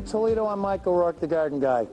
Toledo, I'm Michael Rourke, the garden guy.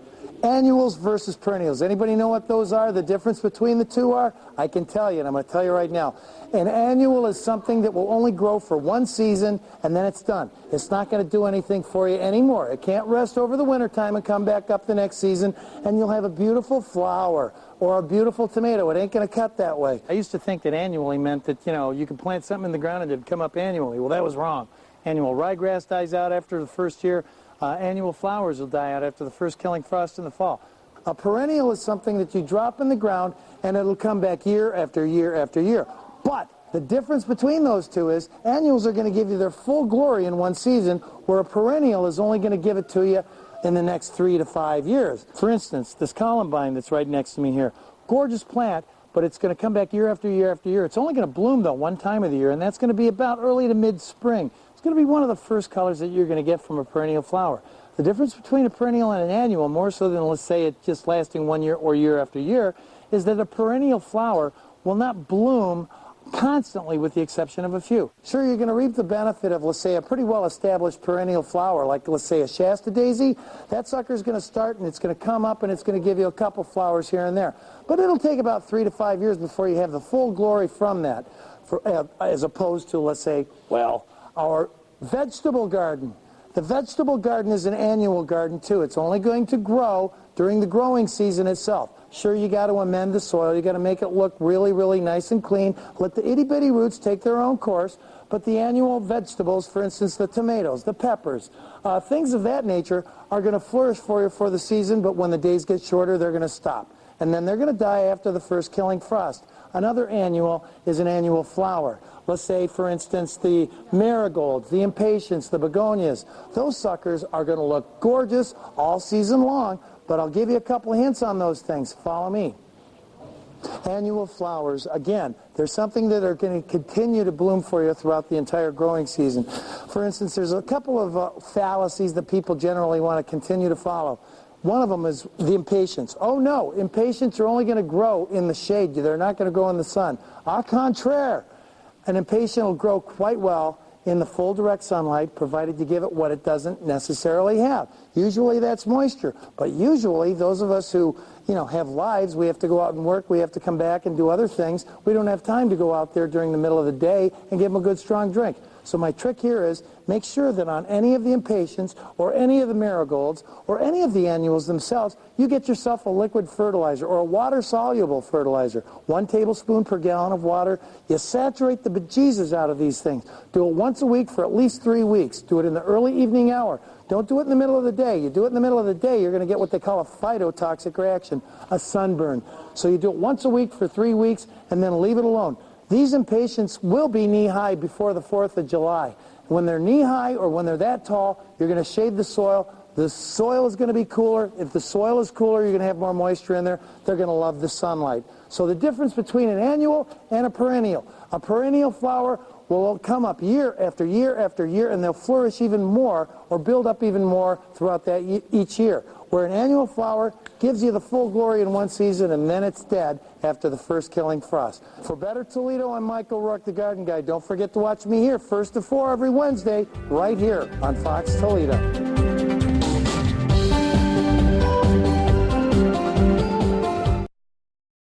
Annuals versus perennials. Anybody know what those are? The difference between the two are? I can tell you, and I'm going to tell you right now. An annual is something that will only grow for one season, and then it's done. It's not going to do anything for you anymore. It can't rest over the wintertime and come back up the next season, and you'll have a beautiful flower or a beautiful tomato. It ain't going to cut that way. I used to think that annually meant that, you could plant something in the ground and it'd come up annually. Well, that was wrong. Annual ryegrass dies out after the first year. Annual flowers will die out after the first killing frost in the fall. A perennial is something that you drop in the ground and it'll come back year after year after year. But the difference between those two is annuals are going to give you their full glory in one season, where a perennial is only going to give it to you in the next 3 to 5 years. For instance, this columbine that's right next to me here, gorgeous plant, but it's going to come back year after year after year. It's only going to bloom, though, one time of the year, and that's going to be about early to mid-spring. It's going to be one of the first colors that you're going to get from a perennial flower. The difference between a perennial and an annual, more so than, let's say, it just lasting 1 year or year after year, is that a perennial flower will not bloom constantly, with the exception of a few. Sure, you're going to reap the benefit of, let's say, a pretty well-established perennial flower, like, let's say, a Shasta daisy. That sucker's going to start, and it's going to come up, and it's going to give you a couple flowers here and there. But it'll take about 3 to 5 years before you have the full glory from that, as opposed to, let's say, well, our vegetable garden. The vegetable garden is an annual garden, too. It's only going to grow during the growing season itself. Sure, you got to amend the soil. You got to make it look really, really nice and clean. Let the itty-bitty roots take their own course. But the annual vegetables, for instance, the tomatoes, the peppers, things of that nature are going to flourish for you for the season, but when the days get shorter, they're going to stop. And then they're going to die after the first killing frost. Another annual is an annual flower. Let's say, for instance, the marigolds, the impatiens, the begonias. Those suckers are going to look gorgeous all season long, but I'll give you a couple of hints on those things. Follow me. Annual flowers, again, there's something that are going to continue to bloom for you throughout the entire growing season. For instance, there's a couple of fallacies that people generally want to continue to follow. One of them is the impatiens. Oh no, impatiens are only going to grow in the shade. They're not going to grow in the sun. Au contraire. An impatient will grow quite well in the full direct sunlight, provided you give it what it doesn't necessarily have. Usually that's moisture, but usually those of us who, have lives, we have to go out and work, we have to come back and do other things. We don't have time to go out there during the middle of the day and give them a good strong drink. So my trick here is make sure that on any of the impatiens or any of the marigolds or any of the annuals themselves, you get yourself a liquid fertilizer or a water-soluble fertilizer. 1 tablespoon per gallon of water. You saturate the bejesus out of these things. Do it once a week for at least 3 weeks. Do it in the early evening hour. Don't do it in the middle of the day. You do it in the middle of the day, you're going to get what they call a phytotoxic reaction, a sunburn. So you do it once a week for 3 weeks and then leave it alone. These impatiens will be knee-high before the 4th of July. When they're knee-high or when they're that tall, you're going to shade the soil. The soil is going to be cooler. If the soil is cooler, you're going to have more moisture in there. They're going to love the sunlight. So the difference between an annual and a perennial flower will come up year after year after year, and they'll flourish even more or build up even more throughout each year. Where an annual flower gives you the full glory in one season, and then it's dead after the first killing frost. For Better Toledo, I'm Michael Rourke, the Garden Guy. Don't forget to watch me here, 1 to 4 every Wednesday, right here on Fox Toledo.